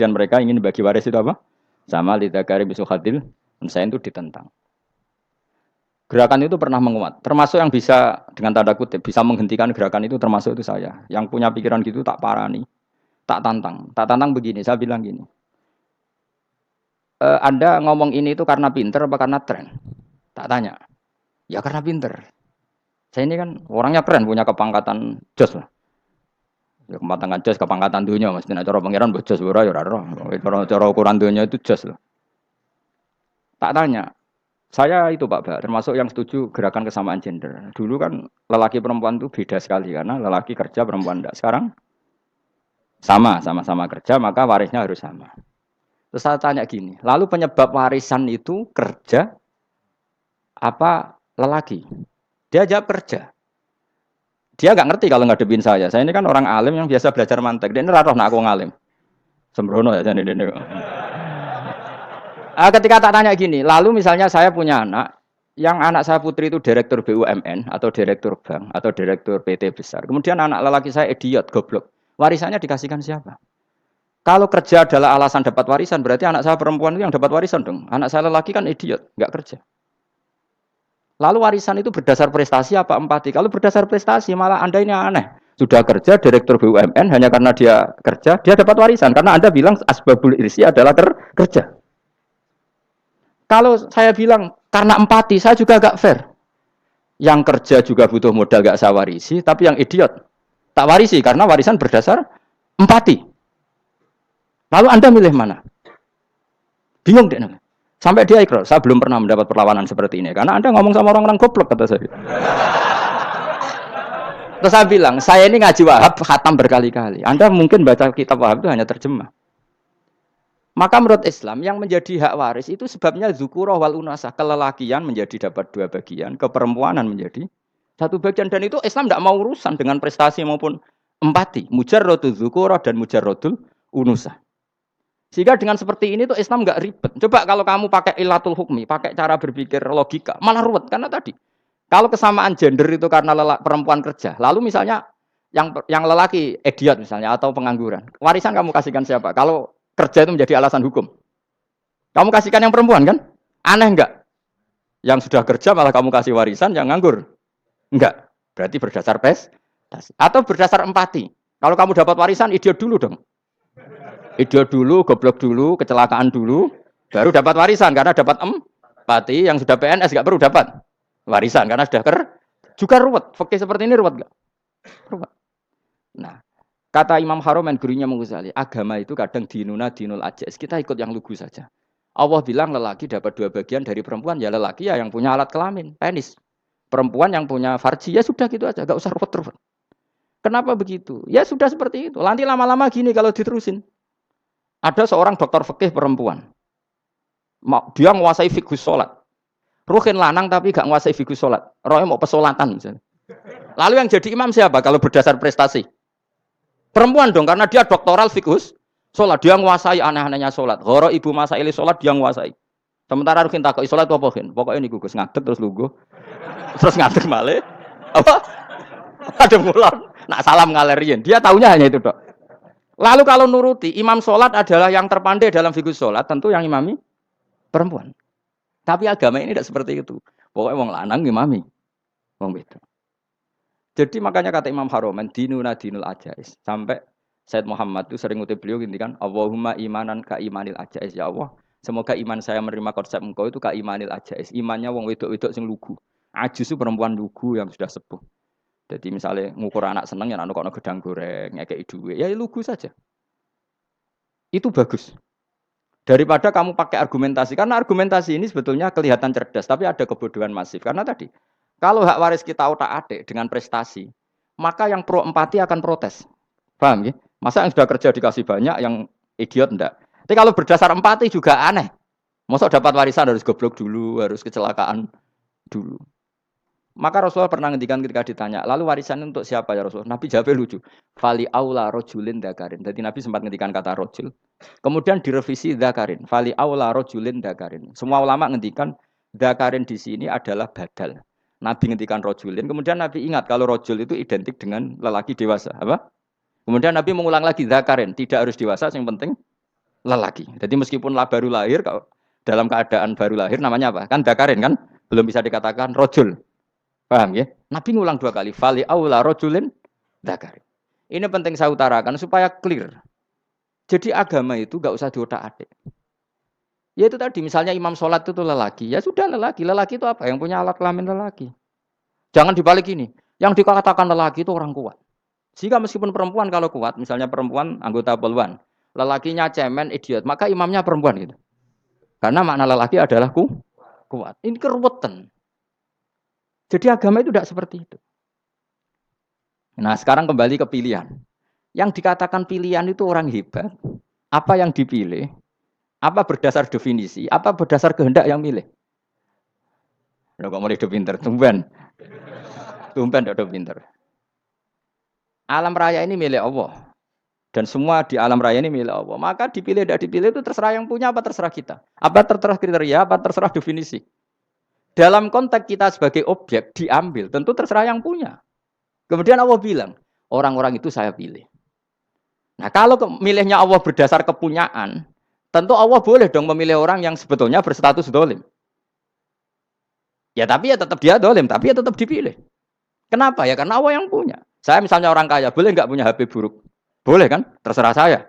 Dan mereka ingin bagi waris itu apa? Sama lidzakari bisuhatil unsayain itu ditentang. Gerakan itu pernah menguat, termasuk yang bisa dengan tanda kutip bisa menghentikan gerakan itu termasuk itu saya. Yang punya pikiran gitu tak parani, tak tantang begini. Saya bilang gini, Anda ngomong ini itu karena pinter apa karena tren? Tak tanya, ya karena pinter. Saya ini kan orangnya keren, punya kepangkatan jos lah. Ya kepangkatan jos, kepangkatan dunia, mesti cara pangeran bos jos ora ya ora. Cara ukuran dunia itu jos lah. Tak tanya, saya itu Pak Ba, termasuk yang setuju gerakan kesamaan gender. Dulu kan lelaki perempuan itu beda sekali karena lelaki kerja perempuan enggak. Sekarang sama-sama kerja maka warisnya harus sama. Terus saya tanya gini, lalu penyebab warisan itu kerja apa lelaki? Dia jawab kerja. Dia nggak ngerti kalau ngadepin saya. Saya ini kan orang alim yang biasa belajar mantek. Dia ini ratoh nak aku ngalim. Sembrono ya jadi ini. Ketika tak tanya gini, lalu misalnya saya punya anak, yang anak saya putri itu direktur BUMN atau direktur bank atau direktur PT besar. Kemudian anak lelaki saya idiot, goblok. Warisannya dikasihkan siapa? Kalau kerja adalah alasan dapat warisan, berarti anak saya perempuan itu yang dapat warisan dong. Anak saya lelaki kan idiot, nggak kerja. Lalu warisan itu berdasar prestasi apa empati? Kalau berdasar prestasi malah Anda ini aneh. Sudah kerja direktur BUMN hanya karena dia kerja, dia dapat warisan. Karena Anda bilang asbabul irsi adalah kerja. Kalau saya bilang karena empati, saya juga agak fair. Yang kerja juga butuh modal gak saya warisi, tapi yang idiot tak warisi karena warisan berdasar empati. Lalu Anda milih mana? Bingung deh. Sampai dia ikrar, saya belum pernah mendapat perlawanan seperti ini. Karena Anda ngomong sama orang-orang goblok, kata saya. Terus saya bilang, saya ini ngaji Wahab, khatam berkali-kali. Anda mungkin baca kitab Wahab itu hanya terjemah. Maka menurut Islam, yang menjadi hak waris itu sebabnya zukurah wal unasah. Kelelakian menjadi dapat 2 bagian, keperempuanan menjadi 1 bagian. Dan itu Islam tidak mau urusan dengan prestasi maupun empati. Mujarrodul zukurah dan mujarrodul unusah. Sehingga dengan seperti ini tuh Islam nggak ribet. Coba kalau kamu pakai ilatul hukmi, pakai cara berpikir logika, malah ruwet. Karena tadi, kalau kesamaan gender itu karena perempuan kerja, lalu misalnya yang lelaki idiot misalnya atau pengangguran, warisan kamu kasihkan siapa? Kalau kerja itu menjadi alasan hukum, kamu kasihkan yang perempuan kan? Aneh nggak? Yang sudah kerja malah kamu kasih warisan, yang nganggur? Enggak. Berarti berdasar prestasi. Atau berdasar empati. Kalau kamu dapat warisan, idiot dulu dong. Idiot dulu, goblok dulu, kecelakaan dulu, baru dapat warisan karena dapat empati. Yang sudah PNS nggak perlu dapat warisan karena sudah juga ruwet. Fakih seperti ini ruwet nggak? Ruwet. Nah, kata Imam Haromen gurunya Menguzali, agama itu kadang dinuna dinul ajais. Kita ikut yang lugu saja. Allah bilang lelaki dapat 2 bagian dari perempuan, ya lelaki ya yang punya alat kelamin, penis. Perempuan yang punya farji, ya sudah gitu aja, nggak usah ruwet-ruwet. Kenapa begitu? Ya sudah seperti itu. Nanti lama-lama gini kalau diterusin. Ada seorang dokter fikih perempuan. Dia menguasai fikih sholat. Ruhin lanang tapi gak menguasai fikih sholat. Rohnya mau pesolatan misalnya. Lalu yang jadi imam siapa kalau berdasar prestasi? Perempuan dong, karena dia doktoral fikih sholat. Dia menguasai aneh-anehnya sholat. Horo ibu masa ili sholat dia menguasai. Sementara Ruhin takut sholat apa Ruhin? Pokoknya ini gugus ngadeg terus lugu. Terus ngadeg malah. Apa? Ada mulan. Nak salam ngalerin. Dia taunya hanya itu dok. Lalu kalau nuruti, imam sholat adalah yang terpandai dalam fikih sholat, tentu yang imami perempuan. Tapi agama ini tidak seperti itu. Pokoknya wong lanang imami. Wong itu. Jadi makanya kata Imam Haromen, dinuna dinul ajais. Sampai Said Muhammad itu sering ngutip beliau gini kan, Allahumma imanan ka imanil ajais. Ya Allah, semoga iman saya menerima konsep engkau itu ka imanil ajais. Imannya wong wedok-wedok sing lugu. Ajis itu perempuan lugu yang sudah sepuh. Jadi misalnya ngukur anak seneng ya anak kok gedang goreng, ngekei duit, ya lugu saja. Itu bagus. Daripada kamu pakai argumentasi, karena argumentasi ini sebetulnya kelihatan cerdas, tapi ada kebodohan masif. Karena tadi, kalau hak waris kita otak-atik dengan prestasi, maka yang pro empati akan protes. Paham ya? Masa yang sudah kerja dikasih banyak, yang idiot enggak. Tapi kalau berdasar empati juga aneh. Masa dapat warisan harus goblok dulu, harus kecelakaan dulu. Maka Rasulullah pernah ngendikan ketika ditanya, lalu warisan untuk siapa ya Rasulullah? Nabi jawabnya lucu. Fali aula rojulin dakarin. Jadi Nabi sempat ngendikan kata rojul. Kemudian direvisi dakarin. Fali aula rojulin dakarin. Semua ulama ngendikan dakarin di sini adalah badal. Nabi ngendikan rojulin. Kemudian Nabi ingat kalau rojul itu identik dengan lelaki dewasa. Apa? Kemudian Nabi mengulang lagi dakarin. Tidak harus dewasa, yang penting lelaki. Jadi meskipun baru lahir, kalau dalam keadaan baru lahir namanya apa? Kan dakarin kan? Belum bisa dikatakan rojul. Paham ya? Nabi ngulang 2 kali. Fali aula rojulin dakarin. Ini penting saya utarakan supaya clear. Jadi agama itu gak usah diotak-atik. Ya itu tadi, misalnya imam sholat itu lelaki. Ya sudah lelaki. Lelaki itu apa? Yang punya alat kelamin lelaki. Jangan dibalik ini. Yang dikatakan lelaki itu orang kuat. Jika meskipun perempuan kalau kuat, misalnya perempuan anggota poluan, lelakinya cemen, idiot, maka imamnya perempuan gitu. Karena makna lelaki adalah kuat. Ini keruwetan. Jadi agama itu tidak seperti itu. Nah sekarang kembali ke pilihan. Yang dikatakan pilihan itu orang hebat. Apa yang dipilih? Apa berdasar definisi? Apa berdasar kehendak yang milih? Loh kok mulai pinter? Tumben udah pinter. Alam raya ini milik Allah. Dan semua di alam raya ini milik Allah. Maka dipilih tidak dipilih itu terserah yang punya apa terserah kita. Apa terserah kriteria, apa terserah definisi. Dalam konteks kita sebagai objek diambil, tentu terserah yang punya. Kemudian Allah bilang, orang-orang itu saya pilih. Nah kalau milihnya Allah berdasar kepunyaan, tentu Allah boleh dong memilih orang yang sebetulnya berstatus dolim. Ya tapi ya tetap dia dolim, tapi ya tetap dipilih. Kenapa? Ya karena Allah yang punya. Saya misalnya orang kaya, boleh nggak punya HP buruk? Boleh kan? Terserah saya.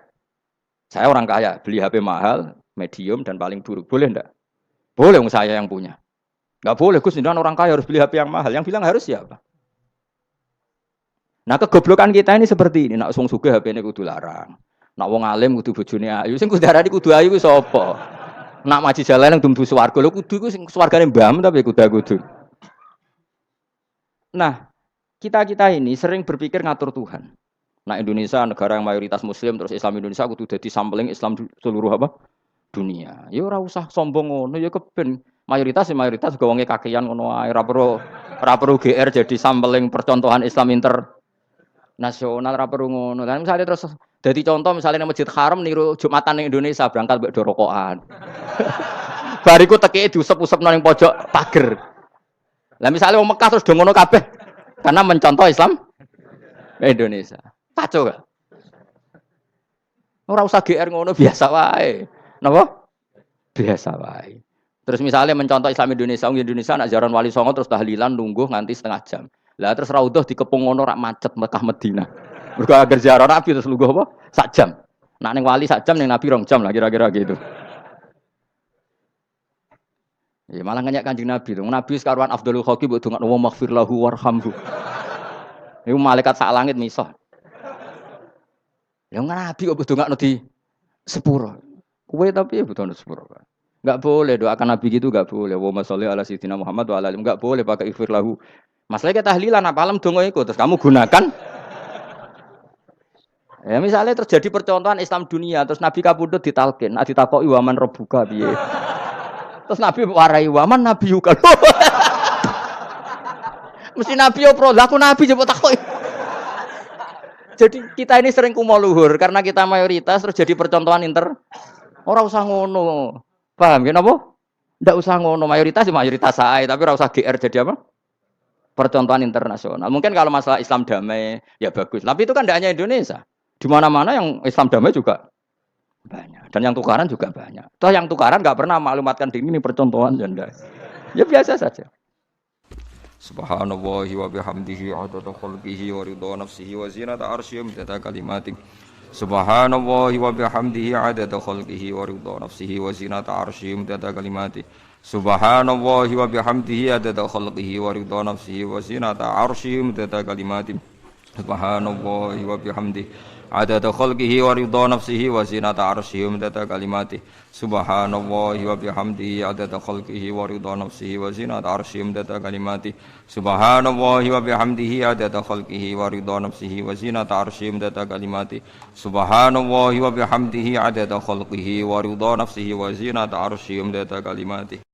Saya orang kaya, beli HP mahal, medium, dan paling buruk. Boleh enggak? Boleh saya yang punya. Enggak boleh, Gus, ini orang kaya harus beli HP yang mahal. Yang bilang harus siapa? Nah kegoblokan kita ini seperti ini. Nak wong sugih HP ini kudu larang. Nak wong alim kudu bojone ayu. Sing kudu darani kudu ayu ku sapa? Nak maji jalan yang dumdu swarga. Lho kudu ku sing swargane mbam tapi kudu. Nah, kita ini sering berpikir ngatur Tuhan. Nah Indonesia negara yang mayoritas Muslim terus Islam Indonesia kudu dadi sampling Islam seluruh apa? Dunia. Ya ora usah sombong ngono ya keben. Mayoritas juga wonge kakean ngono ae ora perlu GR jadi sampling percontohan Islam internasional ora perlu ngono. Lah misalnya terus dadi contoh misalnya Masjid Haram niru Jumatan ning Indonesia berangkat mbek do rokokan. Bariku tekeke diusep-usep nang pojok pager. Lah misalnya wong Mekah terus do ngono kabeh karena mencontoh Islam Indonesia. Kacau gak? Ora usah GR ngono biasa wae. Napa? Biasa wae. Terus misalnya mencontoh Islam Indonesia nak ziarah Wali Songo terus tahlilan nunggu nganti setengah jam. Lah terus raudhah dikepung ngono rak macet Mekah Madinah. Mergo agar ziarah Nabi terus lungguh apa? Sak jam. Nak ning Wali sak jam ning Nabi 2 jam lah kira-kira gitu. Ya malah ngenyak Kanjeng Nabi tuh. Nabi sekaruan Afdhalul Khalqi mbok dongakno wa maghfir lahu warhamhu. Iku malaikat sak langit misah. Ya Nabi kok ndongakno di sepuro. Kowe tapi ya butuh sepuro. Enggak boleh doakan Nabi gitu enggak boleh. Wa sholli ala sayyidina Muhammad wa ala alihi enggak boleh pakai ighfir lahu. Masalahnya kita tahlilan apa alam donga iku terus kamu gunakan. Ya misalnya terjadi percontohan Islam dunia terus Nabi kapundhut ditalkin, nek ditakoki waman rabbuka piye. Terus Nabi warai waman nabiyuka. Mesti Nabi yo pro, lah aku Nabi coba takoki. Jadi kita ini sering kumo luhur karena kita mayoritas terus jadi percontohan Ora usah ngono. Paham ya napa? Ndak usah ngono, mayoritas sae, tapi ora usah GR jadi apa? Percontohan internasional. Mungkin kalau masalah Islam damai ya bagus. Tapi itu kan tidak hanya Indonesia. Di mana-mana yang Islam damai juga banyak. Dan yang tukaran juga banyak. Toh yang tukaran enggak pernah maklumatkan diri ini percontohan janda. Ya biasa saja. Subhanallahi wa bihamdihi adada khalqihi wa ridha nafsihi wa zinata arsyihi wa kalimatih. Subhanallahi wa bihamdihi adada khalqihi wa ridha nafsihi wa zinata arsyihi wa kalimatih. Subhanallahi wa bihamdihi adada khalqihi wa ridha nafsihi wa zinata arsyihi wa kalimatih. Subhanallahi wa bihamdihi adada khalqihi wa ridha nafsihi wa zinata arsyihi wa kalimatih. Subhanallahi wa bihamdihi adada khalqihi wa ridha nafsihi wa zinata arsyihi wa kalimatih. Subhanallahi wa bihamdihi adada khalqihi wa ridha nafsihi wa zinata arsyihi wa kalimatih. Subhanallahi wa bihamdihi adada khalqihi wa ridha nafsihi wa zinata arsyihi wa kalimatih.